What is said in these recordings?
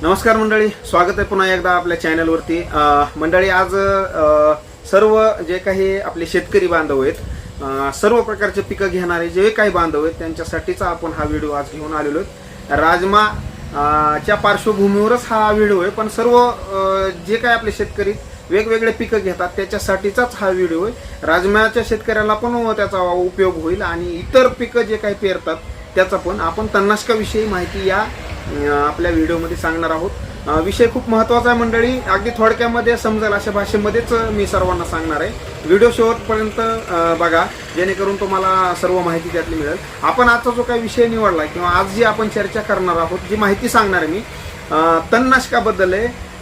नमस्कार मंडळी, स्वागत आहे पुन्हा एकदा आपल्या चॅनलवरती। मंडळी, आज सर्व जे काही आपले शेतकरी बांधव आहेत, सर्व प्रकारचे पिकं घेणारे जे काही बांधव आहेत त्यांच्यासाठीचा आपण हा व्हिडिओ आज घेऊन आलेलो आहे। राजमा च्या पार्श्वभूमीवरच हा व्हिडिओ आहे, पण सर्व जे काही आपले शेतकरी वेगवेगळे पिकं घेतात त्याच्यासाठीचाच हा व्हिडिओ आहे। राजमाच्या शेतकऱ्याला पण त्याचा उपयोग होईल आणि इतर पिकं जे काही पेरतात त्याचा पण आपण तणनाशकाविषयी माहिती या आपल्या व्हिडिओमध्ये सांगणार आहोत। विषय खूप महत्त्वाचा आहे मंडळी, अगदी थोडक्यामध्ये समजेल अशा भाषेमध्येच मी सर्वांना सांगणार आहे। व्हिडिओ शेवटपर्यंत बघा, जेणेकरून तुम्हाला सर्व माहिती त्यातली मिळेल। आपण आजचा जो काही विषय निवडला किंवा आज जी आपण चर्चा करणार आहोत, जी माहिती सांगणार आहे मी तणनाशकाबद्दल आहे।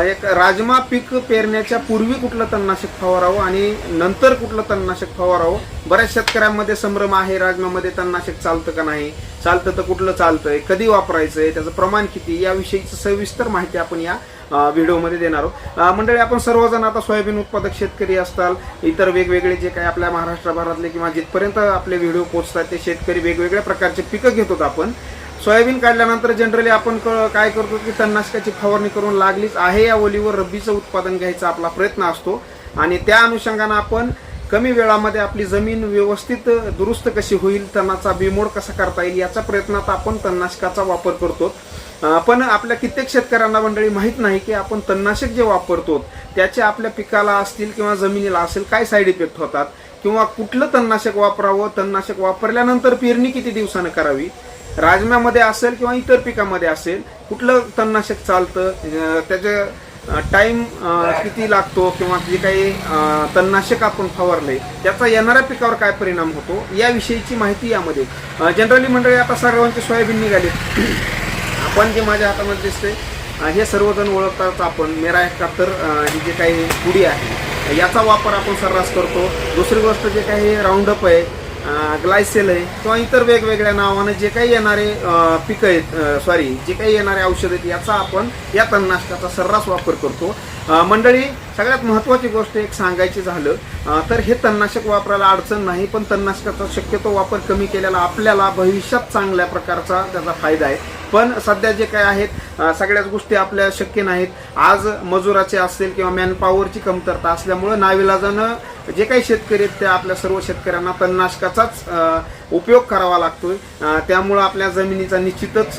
एक राजमा पीक पेरण्याच्या पूर्वी कुठलं तणनाशक फवारावं आणि नंतर कुठलं तणनाशक फवारावं। बऱ्याच शेतकऱ्यांमध्ये संभ्रम आहे, राजमामध्ये तणनाशक चालतं का नाही, चालतं तर कुठलं चालतंय, कधी वापरायचंय, त्याचं प्रमाण किती, याविषयीची सविस्तर माहिती आपण या व्हिडिओमध्ये देणार आहोत। मंडळी, आपण सर्वजण आता सोयाबीन उत्पादक शेतकरी असताल, इतर वेगवेगळे जे काही आपल्या महाराष्ट्रभरातले किंवा जिथपर्यंत आपले व्हिडिओ पोहोचतात ते शेतकरी वेगवेगळ्या प्रकारचे पिकं घेतो। आपण सोयाबीन काढल्यानंतर जनरली आपण काय करतो की तणनाशकाची फवारणी करून लागलीच आहे या ओलीवर रब्बीचं उत्पादन घ्यायचा आपला प्रयत्न असतो आणि त्या अनुषंगाने आपण कमी वेळामध्ये आपली जमीन व्यवस्थित दुरुस्त कशी होईल, तणाचा बिमोड कसा करता येईल याचा प्रयत्नात आपण तणनाशकाचा वापर करतो। पण आपल्या कित्येक शेतकऱ्यांना मंडळी माहीत नाही की आपण तणनाशक जे वापरतो त्याचे आपल्या पिकाला असतील किंवा जमिनीला असेल काय साईड इफेक्ट होतात, किंवा कुठलं तणनाशक वापरावं, तणनाशक वापरल्यानंतर पेरणी किती दिवसानं करावी, राजम्यामध्ये असेल किंवा इतर पिकामध्ये असेल कुठलं तणनाशक चालतं, त्याचं टाइम किती लागतो, किंवा जे काही तणनाशक आपण फवारले त्याचा येणाऱ्या पिकावर काय परिणाम होतो याविषयीची माहिती यामध्ये। जनरली मंडळी, आता सर्वांचे सोयाबीन निघाले। आपण जे माझ्या हातामध्ये दिसते हे सर्वजण ओळखतात आपण मेरा 71 ही जे काही पुडी आहे याचा वापर आपण सर्रास करतो। दुसरी गोष्ट जे काही राऊंडअप आहे, ग्लायसेल आहे किंवा इतर वेगवेगळ्या नावाने जे काही येणारे पिकं आहेत, जे काही येणारे औषध आहेत याचा आपण या तणनाशकाचा सर्रास वापर करतो। मंडळी, सगळ्यात महत्त्वाची गोष्ट एक सांगायची झालं तर हे तणनाशक वापरायला अडचण नाही, पण तणनाशकाचा शक्यतो वापर कमी केलेला आपल्याला भविष्यात चांगल्या प्रकारचा त्याचा फायदा आहे। पण सध्या जे काय आहेत सगळ्याच गोष्टी आपल्या शक्य नाहीत। आज मजुराचे असेल किंवा मॅनपॉवरची कमतरता असल्यामुळे नाविलाजानं जे काही शेतकरी आहेत त्या आपल्या सर्व शेतकऱ्यांना तणनाशकाचाच उपयोग करावा लागतोय। त्यामुळं आपल्या जमिनीचा निश्चितच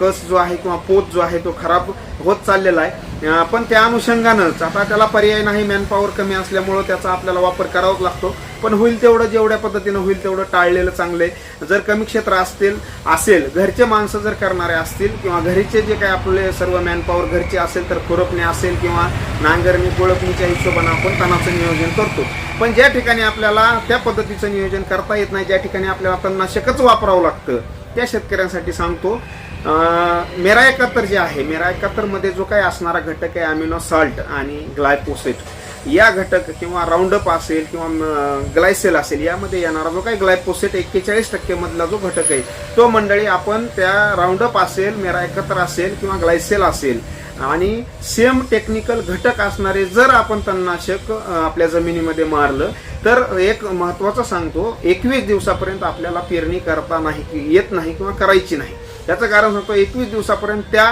कस जो आहे किंवा पोत जो आहे तो खराब होत चाललेला आहे। पण त्या अनुषंगानंच आता त्याला पर्याय नाही, मॅनपॉवर कमी असल्यामुळं त्याचा आपल्याला वापर करावाच लागतो। पण होईल तेवढं, जेवढ्या पद्धतीनं होईल तेवढं टाळलेलं चांगलं आहे। जर कमी क्षेत्र असेल, घरचे माणसं जर करणारे असतील किंवा घरीचे जे काही आपले सर्व मॅनपॉवर घरचे असेल तर खुरपणे असेल किंवा नांगरणी कोळपणीच्या हिशोबाने आपण तणाचं नियोजन करतो। पण ज्या ठिकाणी आपल्याला त्या पद्धतीचं नियोजन करता येत नाही, ज्या ठिकाणी आपल्याला तणनाशकच वापरावं लागतं, त्या शेतकऱ्यांसाठी सांगतो मेरा 71 जे आहे, मेरा 71 मध्ये जो काही असणारा घटक आहे अमिनो सॉल्ट आणि ग्लायफोसेट, या घटक किंवा राऊंडअप असेल किंवा ग्लायसेल असेल यामध्ये येणारा जो काही ग्लायफोसेट 41% मधला जो घटक आहे तो मंडळी आपण त्या राऊंडअप असेल, मेरा 71 असेल किंवा ग्लायसेल असेल आणि सेम टेक्निकल घटक असणारे जर आपण तणनाशक आपल्या जमिनीमध्ये मारलं तर एक महत्त्वाचं सांगतो, 21 दिवसापर्यंत आपल्याला पेरणी करता येत नाही किंवा करायची नाही। याचं कारण सांगतो, 21 दिवसापर्यंत त्या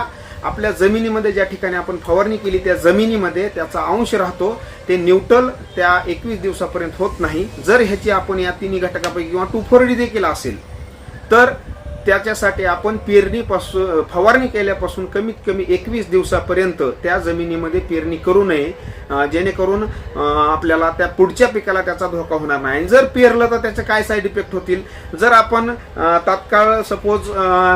आपल्या जमिनीमध्ये ज्या ठिकाणी आपण फवारणी केली त्या जमिनीमध्ये त्याचा अंश राहतो, ते न्यूट्रल त्या 21 दिवसापर्यंत होत नाही। जर ह्याची आपण या तिन्ही घटकापैकी किंवा 2,4-D देखील असेल तर त्याच्यासाठी आपण पेरणीपासून फवारणी केल्यापासून कमीत कमी 21 दिवसापर्यंत त्या जमिनीमध्ये पेरणी करू नये, जेणेकरून आपल्याला त्या पुढच्या पिकाला त्याचा धोका होणार नाही। जर पेरलं तर त्याचे काय साईड इफेक्ट होतील, जर आपण तात्काळ सपोज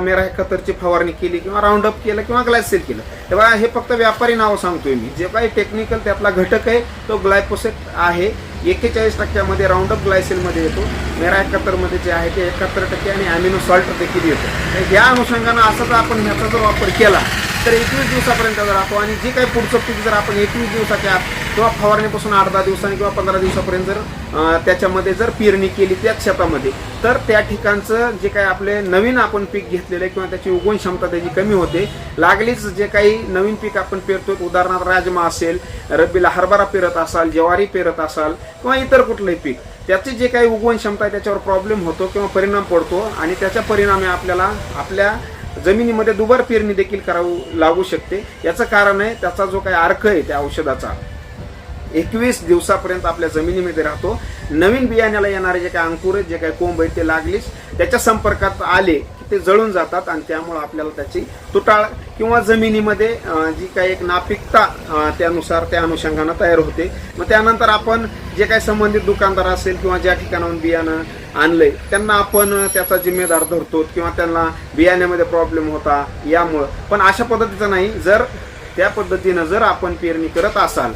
मेरा 71ची फवारणी केली किंवा राऊंडअप केलं किंवा ग्लायसेल केलं, तेव्हा हे फक्त व्यापारी नाव सांगतोय मी, जे काही टेक्निकल त्यातला घटक आहे तो ग्लायफोसेट आहे, 41% राऊंडअप ग्लायसेलमध्ये येतो, मेरा 71 मध्ये जे आहे ते 71% आणि अमिनो सॉल्ट देखील येतो। या अनुषंगानं असाच आपण ह्याचा जर वापर केला तर 21 दिवसापर्यंत राहतो आणि जे काही पुढचं पीक जर आपण 21 दिवसाच्या आत किंवा फवारणीपासून 8-10 दिवसांनी किंवा 15 दिवसापर्यंत जर त्याच्यामध्ये जर पेरणी केली त्या शेतामध्ये, तर त्या ठिकाणचं जे काही आपले नवीन आपण पीक घेतलेलं आहे किंवा त्याची उगवण क्षमता त्याची कमी होते। लागलीच जे काही नवीन पीक आपण पेरतो, उदाहरणार्थ राजमा असेल, रब्बीला हरभरा पेरत असाल, ज्वारी पेरत असाल किंवा इतर कुठलंही पीक, त्याची जे काही उगवण क्षमता आहे त्याच्यावर प्रॉब्लेम होतो किंवा परिणाम पडतो आणि त्याच्या परिणामी आपल्याला आपल्या जमिनीमध्ये दुबार पेरणी देखील करावी लागू शकते. याचं कारण आहे त्याचा जो काही अर्क आहे त्या औषधाचा 21 दिवसापर्यंत आपल्या जमिनीमध्ये राहतो. नवीन बियाण्याला येणारे जे काही अंकुर आहेत, जे काही कोंब आहेत ते लागलीच त्याच्या संपर्कात आले की ते जळून जातात आणि त्यामुळे आपल्याला त्याची तुटाळ किंवा जमिनीमध्ये जी काही एक नापिकता त्यानुसार त्या अनुषंगानं तयार होते. मग त्यानंतर आपण जे काही संबंधित दुकानदार असेल किंवा ज्या ठिकाणाहून बियाणं आणलंय त्यांना आपण त्याचा जिम्मेदार धरतो किंवा त्यांना बियाण्यामध्ये प्रॉब्लेम होता यामुळं. पण अशा पद्धतीचं नाही. जर त्या पद्धतीनं जर आपण पेरणी करत असाल,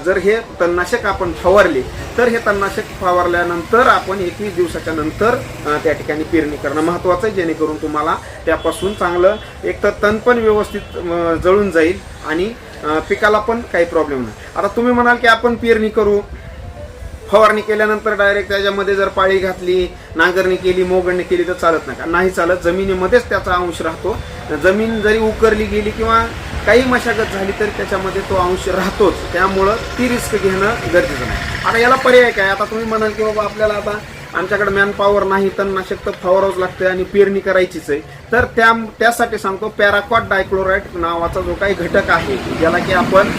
जर हे तणनाशक आपण फवारले तर हे तणनाशक फवारल्यानंतर आपण 21 दिवसाच्या नंतर त्या ठिकाणी पेरणी करणं महत्त्वाचं आहे, जेणेकरून तुम्हाला त्यापासून चांगलं एक तर तण पण व्यवस्थित जळून जाईल आणि पिकाला पण काही प्रॉब्लेम नाही. आता तुम्ही म्हणाल की आपण पेरणी करू, फवारणी केल्यानंतर डायरेक्ट त्याच्यामध्ये जर पाळी घातली, नांगरणी केली, मोगडणी केली तर चालत नाही चालत. जमिनीमध्येच त्याचा अंश राहतो. जमीन जरी उकरली गेली किंवा काही मशागत झाली तरी त्याच्यामध्ये तो अंश राहतोच. त्यामुळं ती रिस्क घेणं गरजेचं नाही. आता याला पर्याय काय? आता तुम्ही म्हणाल की बाबा आपल्याला आता आमच्याकडे मॅन पॉवर नाही, तणनाशक तर फवारावंच लागतं आणि पेरणी करायचीच आहे. तर त्यासाठी सांगतो पॅराक्वाट डायक्लोराइड नावाचा जो काही घटक आहे, ज्याला की आपण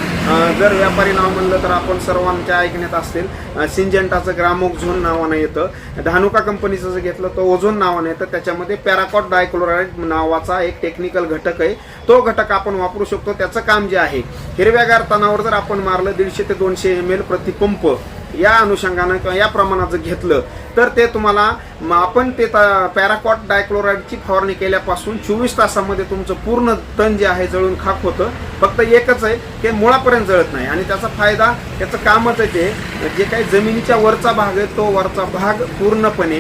जर व्यापारी नाव म्हणलं तर आपण सर्वांच्या ऐकण्यात असतील सिंजेंटाचं ग्रामोक्झोन नावानं येतं. धानुका कंपनीचं जर घेतलं तर ओझोन नावानं येतं. त्याच्यामध्ये पॅराक्वाट डायक्लोराइड नावाचा एक टेक्निकल घटक आहे. तो घटक आपण वापरू शकतो. त्याचं काम जे आहे, हिरव्यागार तणावर जर आपण मारलं 150 ते 200 ml प्रति पंप या अनुषंगानं किंवा या प्रमाणात जर घेतलं तर ते तुम्हाला आपण ते पॅराक्वाट डायक्लोराइडची फवारणी केल्यापासून 24 तासामध्ये तुमचं पूर्ण तण जे आहे जळून खाक होतं. फक्त एकच आहे की मुळापर्यंत जळत नाही आणि त्याचा फायदा, त्याचं कामच आहे ते जे काही जमिनीच्या वरचा भाग आहे तो वरचा भाग पूर्णपणे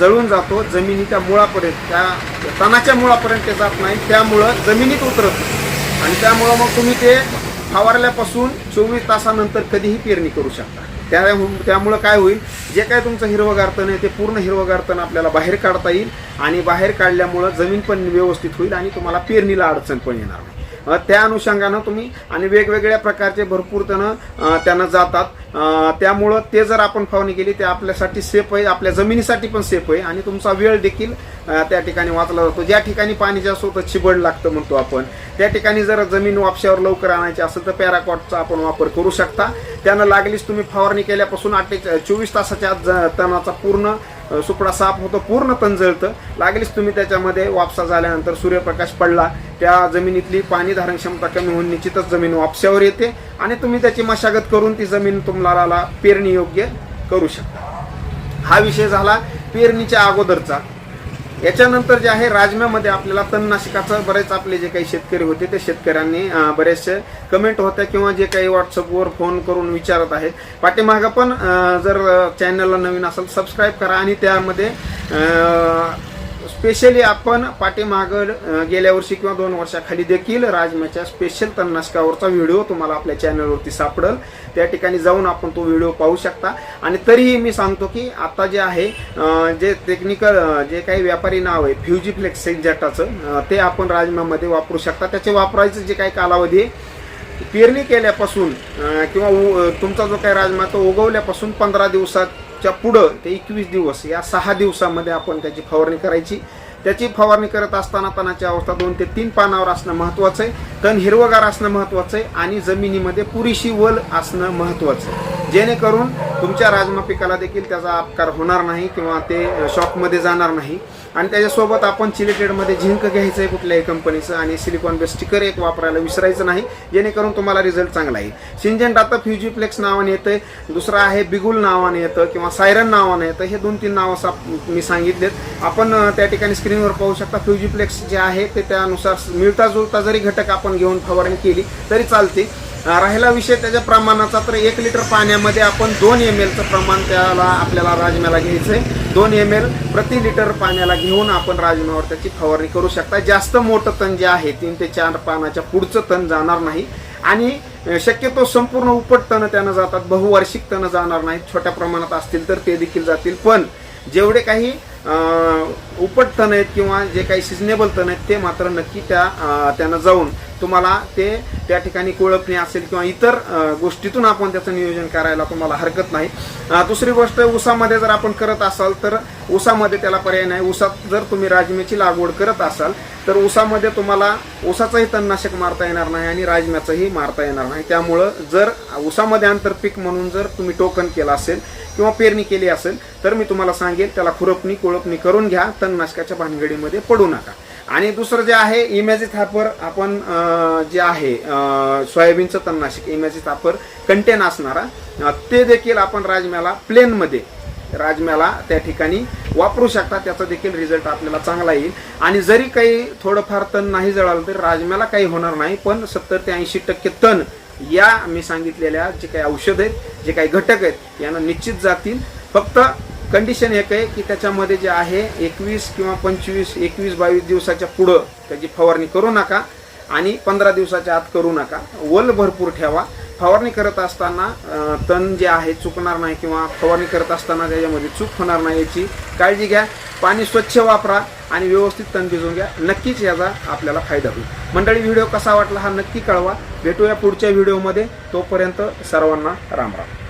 जळून जातो. जमिनीच्या मुळापर्यंत, त्या तणाच्या मुळापर्यंत ते जात नाही, त्यामुळं जमिनीत उतरत आणि त्यामुळं मग तुम्ही ते फवारल्यापासून 24 तासानंतर कधीही पेरणी करू शकता. त्यामुळं काय होईल, जे काय तुमचं हिरवगार तण आहे ते पूर्ण हिरवगार तण आपल्याला बाहेर काढता येईल आणि बाहेर काढल्यामुळं जमीन पण व्यवस्थित होईल आणि तुम्हाला पेरणीला अडचण पण येणार नाही. त्या अनुषंगानं तुम्ही आणि वेगवेगळ्या प्रकारचे भरपूर तण त्यांना जातात. त्यामुळं ते जर आपण फवारणी केली ते आपल्यासाठी सेफ आहे, आपल्या जमिनीसाठी पण सेफ आहे आणि तुमचा वेळ देखील त्या ठिकाणी वाचला जातो. ज्या ठिकाणी पाणी जास्त होतं, चिबड लागतं म्हणतो आपण, त्या ठिकाणी जर जमीन वापशावर लवकर आणायची असेल तर पॅराक्वाटचा आपण वापर करू शकता. त्यानं लागलीच तुम्ही फवारणी केल्यापासून 24 तासाच्या आत तणाचा पूर्ण सुपडा साफ होतो, पूर्ण तण जळतं. लागलीच तुम्ही त्याच्यामध्ये वापसा झाल्यानंतर सूर्यप्रकाश पडला, त्या जमिनीतली पाणी धारण क्षमता कमी होऊन निश्चितच जमीन वापशावर येते आणि तुम्ही त्याची मशागत करून ती जमीन तुम्हाला पेरणी योग्य करू शकता. हा विषय झाला पेरणीच्या अगोदरचा. याच्यानंतर जे आहे, राजम्यामध्ये आपल्याला तणनाशकाचं बरेच आपले जे काही शेतकरी होते ते शेतकऱ्यांनी बरेचसे कमेंट होत्या किंवा जे काही व्हॉट्सअपवर फोन करून विचारत आहेत. पाठीमागं पण जर चॅनलला नवीन असेल सबस्क्राईब करा आणि त्यामध्ये स्पेशली आपण पाठीमागं गेल्या वर्षी किंवा 2 वर्षाखाली देखील राजम्याच्या स्पेशल तणनाशकावरचा व्हिडिओ तुम्हाला आपल्या चॅनलवरती सापडेल. त्या ठिकाणी जाऊन आपण तो व्हिडिओ पाहू शकता. आणि तरीही मी सांगतो की आता जे आहे जे टेक्निकल जे काही व्यापारी नाव आहे फ्युजीफ्लेक्स सिंजेंटाचं, ते आपण राजम्यामध्ये वापरू शकता. त्याचे वापरायचं जे काही कालावधी आहे पेरणी केल्यापासून किंवा तुमचा जो काही राजमा तो उगवल्यापासून 15 दिवसाच्या पुढं ते 21 दिवस या 6 दिवसामध्ये आपण त्याची फवारणी करायची. त्याची फवारणी करत असताना तणाची अवस्था 2 ते 3 पानावर असणं महत्त्वाचं आहे. तण हिरवगार असणं महत्त्वाचं आहे आणि जमिनीमध्ये पुरेशी वल असणं महत्त्वाचं आहे, जेणेकरून तुमच्या राजमा पिकाला देखील त्याचा अपकार होणार नाही किंवा ते शॉकमध्ये जाणार नाही. आणि त्याच्यासोबत आपण चिलेटेडमध्ये झिंक घ्यायचं आहे कुठल्याही कंपनीचं आणि सिलिकॉन बेस स्टिकर एक वापरायला विसरायचं नाही, जेणेकरून तुम्हाला रिझल्ट चांगला येईल. सिंजेंट आता फ्युजीफ्लेक्स नावाने येतं, दुसरं आहे बिगुल नावाने येतं किंवा सायरन नावाने येतं. हे 2-3 नावं मी सांगितलेत. आपण त्या ठिकाणी स्क्रीनवर पाहू शकता. फ्युजीफ्लेक्स जे आहे ते त्यानुसार मिळता जुळता जरी घटक आपण घेऊन फवारणी केली तरी चालते. राहिला विषय त्याच्या प्रमाणाचा, तर 1 लिटर पाण्यामध्ये आपण 2 ml प्रमाण त्याला आपल्याला राजम्याला घ्यायचं आहे. 2 ml प्रति लिटर पाण्याला घेऊन आपण राजम्यावर त्याची फवारणी करू शकता. जास्त मोठं तण जे आहे 3 ते 4 पानाच्या पुढचं तण जाणार नाही आणि शक्यतो संपूर्ण उपट तण त्यानं जातात, बहुवार्षिक तण जाणार नाहीत. छोट्या प्रमाणात असतील तर ते देखील जातील, पण जेवढे काही उपट तण आहेत किंवा जे काही सिजनेबल तण आहेत ते मात्र नक्की त्यानं जाऊन तुम्हाला ते त्या ठिकाणी कोळपणी असेल किंवा इतर गोष्टीतून आपण त्याचं नियोजन करायला तुम्हाला हरकत नाही. दुसरी गोष्ट, ऊसामध्ये जर आपण करत असाल तर ऊसामध्ये त्याला पर्याय नाही. ऊसात जर तुम्ही राजम्याची लागवड करत असाल तर ऊसामध्ये तुम्हाला ऊसाचंही तणनाशक मारता येणार नाही आणि राजम्याचंही मारता येणार नाही. त्यामुळं जर ऊसामध्ये आंतरपीक म्हणून जर तुम्ही टोकन केलं असेल किंवा पेरणी केली असेल तर मी तुम्हाला सांगेन त्याला खुरपणी कोळपणी करून घ्या, तणनाशकाच्या भानगडीमध्ये पडू नका. आणि दुसरं जे आहे इमॅजिथापर, आपण जे आहे सोयाबीनचं तणनाशक इमॅजिथापर कंटेन असणारा ते देखील आपण राजम्याला प्लेनमध्ये राजम्याला त्या ठिकाणी वापरू शकता. त्याचा देखील रिझल्ट आपल्याला चांगला येईल. आणि जरी काही थोडंफार तण नाही जळालं तरी राजम्याला काही होणार नाही, पण 70 ते 80% तण या मी सांगितलेल्या जे काही औषध आहेत, जे काही घटक आहेत यांना निश्चित जातील. फक्त कंडिशन एक आहे की त्याच्यामध्ये जे आहे 21 किंवा 25, 21-22 दिवसाच्या पुढं त्याची फवारणी करू नका आणि 15 दिवसाच्या आत करू नका. वल भरपूर ठेवा. फवारणी करत असताना तण जे आहे चुकणार नाही किंवा फवारणी करत असताना त्याच्यामध्ये चूक होणार नाही याची काळजी घ्या. पाणी स्वच्छ वापरा आणि व्यवस्थित तण भिजवून घ्या. नक्कीच याचा आपल्याला फायदा होईल. मंडळी, व्हिडिओ कसा वाटला हा नक्की कळवा. भेटूया पुढच्या व्हिडिओमध्ये. तोपर्यंत सर्वांना राम राम.